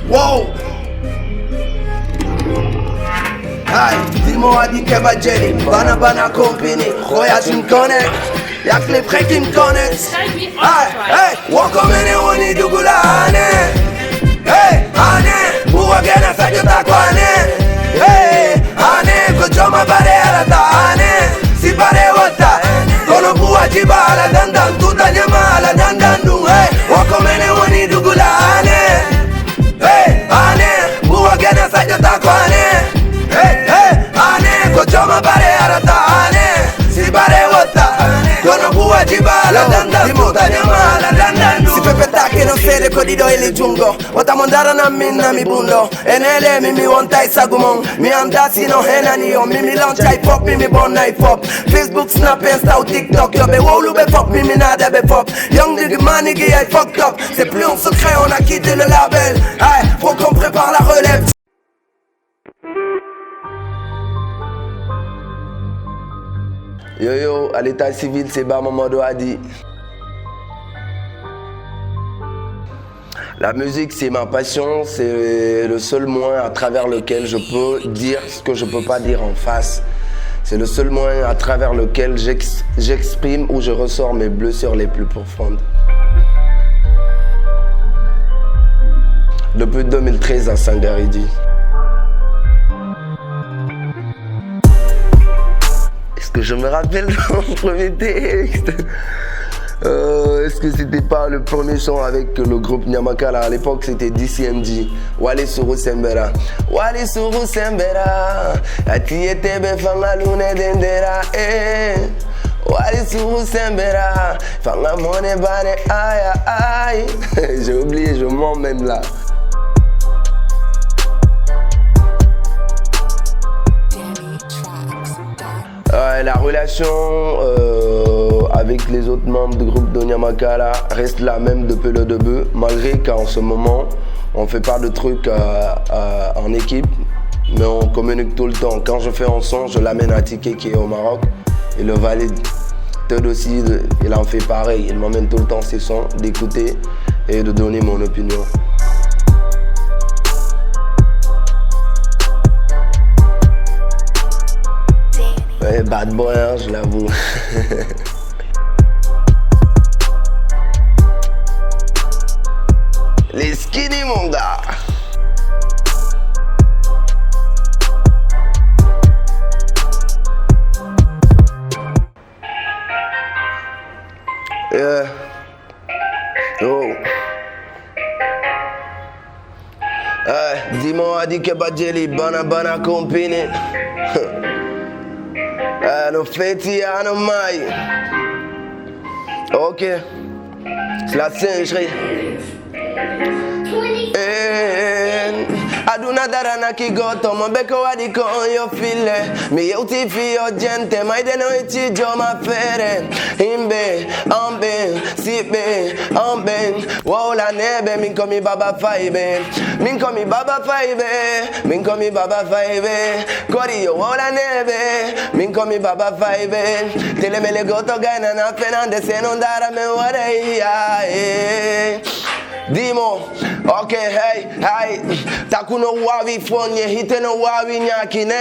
Wow. Hey, dis-moi à dit Keba Jelly, Bana Company, Roya tu me connais, y'a que les vrais qui me connaissent. Hey, wakomene woni dugula ane. Hey, ane, buwa gena sajo takwane. Hey, ane, kojoma bare alata ane. Si bare wata, kono buwa jiba ala dandan, tuta nyama ala dandan dung. Hey, wakomene woni dugula ane. Hey, ane, buwa gena sajo takwane. Hey, ane, kojoma bare alata ane. Si bare wata, kono buwa jiba ala dandan, tuta nyama ala dandan dung. Si pepe take no fede kodido ili jungo. Wata mondara na minna mi bundo. Enele mimi wonta isagumong. Mi andasi no hena ni yo. Mimi launch hip hop, mimi born hip hop. Facebook, Snap, Insta ou TikTok. Yo be wolu be fuck, mimi nada be fuck. Young nigga manigi I fucked up. C'est plus en secret, on a quitté le label. Hey, faut qu'on prépare la relève. Yo yo, à l'état civil, c'est Ba Mamadou Adi. La musique, c'est ma passion, c'est le seul moyen à travers lequel je peux dire ce que je peux pas dire en face. C'est le seul moyen à travers lequel j'exprime ou je ressors mes blessures les plus profondes. Depuis 2013 à Sangaridi. Est-ce que je me rappelle de mon premier texte? Est-ce que c'était pas le premier son avec le groupe Nyamakala? À l'époque c'était DCMG. Wale Suru Sembera. Wale Suru Sembera. Atiete befanga lune dendera. Wale Suru Sembera. Fanga mone bane aïe aïe. J'ai oublié, je mens même là. La relation avec les autres membres du groupe de Nyamakala reste la même depuis le début, malgré qu'en ce moment on fait pas de trucs en équipe, mais on communique tout le temps. Quand je fais un son, je l'amène à Tike qui est au Maroc, il le valide. Ted aussi, il en fait pareil, il m'emmène tout le temps ses sons, d'écouter et de donner mon opinion. Ouais, bad boy, hein, je l'avoue. Les skinny, mon gars. Yeah. Oh. Dis-moi à dit Keba Jelly, Bana Company. No feti no mai. Ok, c'est la singerie. Aduna darana ki goto mo beko wadi ko yo file mi yeuti fi yo gente mai de no ichi jo ma fere imbe ambe sibe ambe wola nebe min komi baba faibe min komi baba faibe min komi baba faibe kori yo wola nebe min komi baba faibe tele mele goto gana na fenande se non dara me ware ya Dimo, ok, hey, takuno wawi fonye, hite no wawi nyakine.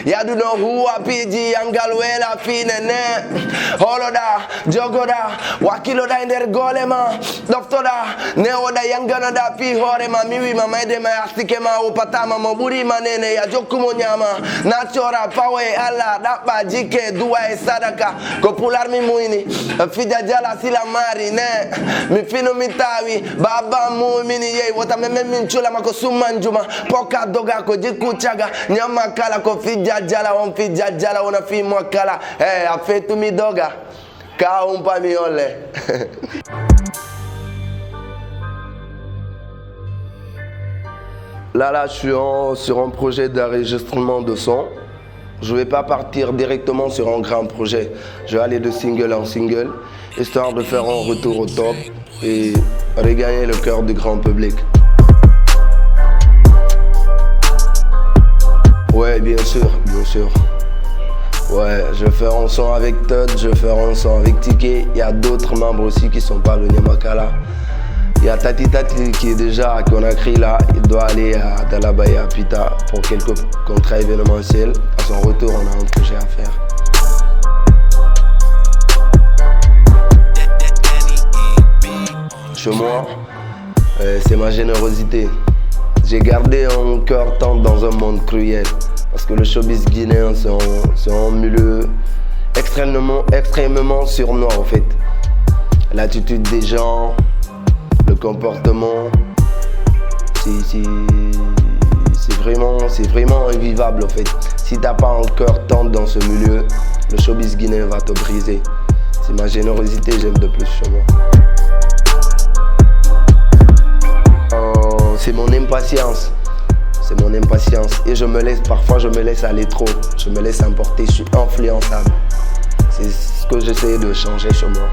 Yadu no huwa piji, yangalwela fine ne. Holoda, jogoda, wakiloda inder golema. Doktoda, neoda yangana da fi horema. Miwi mamaide ma yastike ma upatama, moburi manene ya jokumo nyama. Nachora, pawe, ala, dapa, jike, duwa e sadaka. Kopular mi muini, fija jala sila mari ne. Mi fino mitawi, baba muumini ye wata meme minchula mako sumanjuma poka doga ko jikuchaga Nyamakala ko fijajala on fijajala ona fi mwakala afetu mi doga ka umpa mi ole. Là je suis sur un projet d'enregistrement de son. Je vais pas partir directement sur un grand projet. Je vais aller de single en single, histoire de faire un retour au top et regagner le cœur du grand public. Ouais, bien sûr. Ouais, je vais faire un son avec Todd, je vais faire un son avec Tike. Il y a d'autres membres aussi qui sont pas de Nyamakala. Il y a Tati Tati qui est déjà à Conakry là. Il doit aller à Dalabaya, à Pita pour quelques contrats événementiels. À son retour, on a un projet à faire. Chez moi, c'est ma générosité. J'ai gardé un cœur tendre dans un monde cruel. Parce que le showbiz guinéen, c'est un milieu extrêmement sournois en fait. L'attitude des gens, le comportement, c'est vraiment invivable en fait. Si t'as pas un cœur tendre dans ce milieu, le showbiz guinéen va te briser. C'est ma générosité, j'aime de plus chez moi. C'est mon impatience. C'est mon impatience. Et parfois je me laisse aller trop. Je me laisse emporter, je suis influençable. C'est ce que j'essaie de changer chez moi.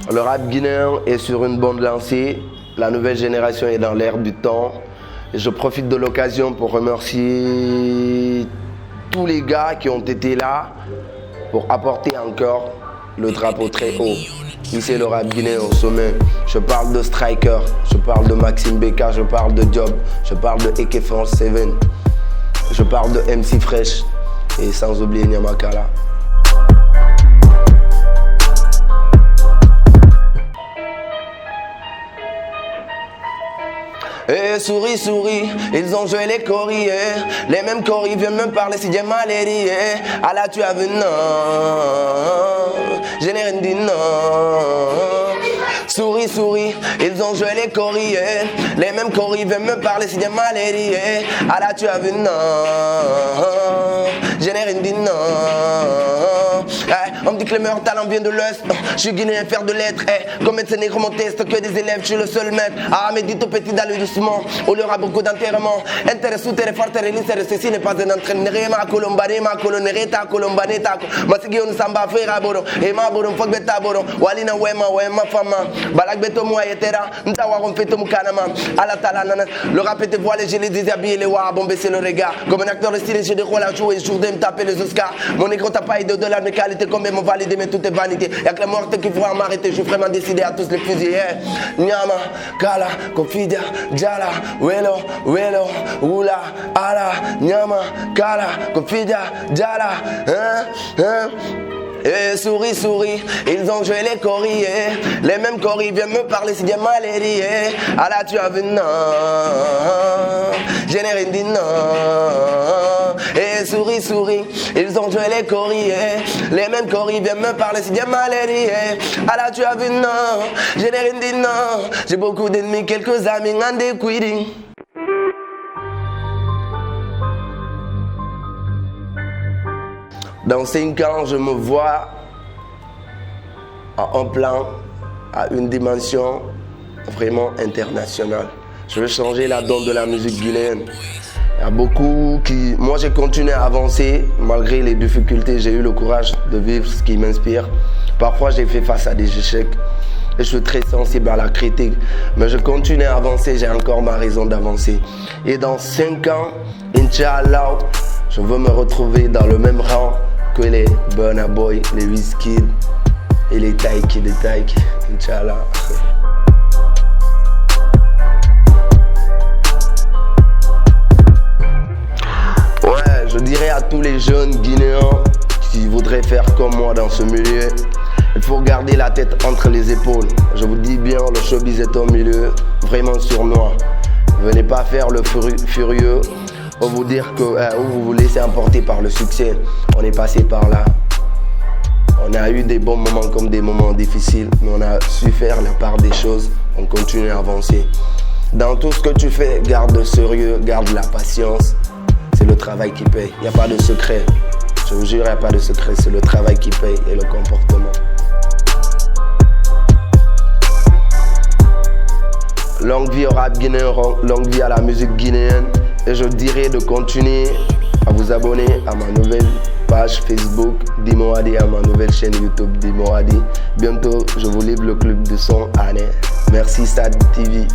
Le rap guinéen est sur une bonne lancée. La nouvelle génération est dans l'air du temps. Et je profite de l'occasion pour remercier tous les gars qui ont été là pour apporter encore le drapeau très haut. Ici le rap guinéen au sommet. Je parle de Striker, je parle de Maxime Beka, je parle de Job, je parle de AK47, je parle de MC Fresh et sans oublier Nyamakala. Eh souris, souris, ils ont joué les courriers. Les mêmes courriers viennent me parler si j'ai mal hérité. Ah là tu as vu non, je n'ai rien dit non. Souris, souris, ils ont joué les courriers. Les mêmes courriers viennent me parler si j'ai mal hérité. Ah là tu as vu non, je n'ai rien dit non. On me dit que le meilleur talent vient de l'Ouest. Je suis guinéen, faire de lettres. Comme médecin négro, mon test, que des élèves, je suis le seul maître. Ah, mais dites au petit d'aller doucement. On leur a beaucoup d'enterrement. Intérêt sous terre, fort terre, ceci n'est pas un entraînement. Ma colombane, ma colonne, ta colombane, ta ma sigi on samba frère boro. Et ma boro, fuck beta boro. Walina wema fama. Balak beto moi etera. Ntawa on fait tout kanama. À la talana. Le rap était voilé, j'ai les déshabillés, les wa, bon baisser le regard. Comme un acteur de style, j'ai des rôles à jouer. Je voudrais me taper les Oscars. Mon négro t'a pas aidé de la qualité, comme m'ont validé, mais tout est vanité. Y'a que les morts qui vont m'arrêter. Je suis vraiment décidé à tous les fusiller. Nyama, Kala, Kofidia, Jala, Welo, Oula, Ala, Nyama, Kala, Kofidia, Jala, Eh souris, souris, ils ont joué les courriers. Les mêmes courriers viennent me parler si j'ai mal hérité. Ah là tu as vu non, je n'ai rien dit non. Eh souris, souris, ils ont joué les courriers. Les mêmes courriers viennent me parler si j'ai mal hérité. Ah là tu as vu non, je n'ai rien dit non. J'ai beaucoup d'ennemis, quelques amis en déquitting. Dans 5 ans, je me vois à un plan, à une dimension vraiment internationale. Je veux changer la donne de la musique guinéenne. Il y a beaucoup qui... Moi, j'ai continué à avancer malgré les difficultés. J'ai eu le courage de vivre ce qui m'inspire. Parfois, j'ai fait face à des échecs et je suis très sensible à la critique. Mais je continue à avancer, j'ai encore ma raison d'avancer. Et dans 5 ans, Inch'Allah, je veux me retrouver dans le même rang que les Burna Boy, les Wizkid et les Taiki, Inch'Allah. Ouais, je dirais à tous les jeunes Guinéens qui voudraient faire comme moi dans ce milieu, il faut garder la tête entre les épaules. Je vous dis bien, le showbiz est un milieu vraiment sournois. Venez pas faire le furieux ou vous dire que vous vous laissez emporter par le succès. On est passé par là. On a eu des bons moments comme des moments difficiles, mais on a su faire la part des choses. On continue à avancer. Dans tout ce que tu fais, garde le sérieux, garde la patience. C'est le travail qui paye. Il n'y a pas de secret. Je vous jure, il n'y a pas de secret. C'est le travail qui paye et le comportement. Longue vie au rap guinéen, longue vie à la musique guinéenne. Et je dirais de continuer à vous abonner à ma nouvelle page Facebook Dimo Adi, à ma nouvelle chaîne YouTube Dimo Adi. Bientôt, je vous livre le club de son année. Merci Sad TV.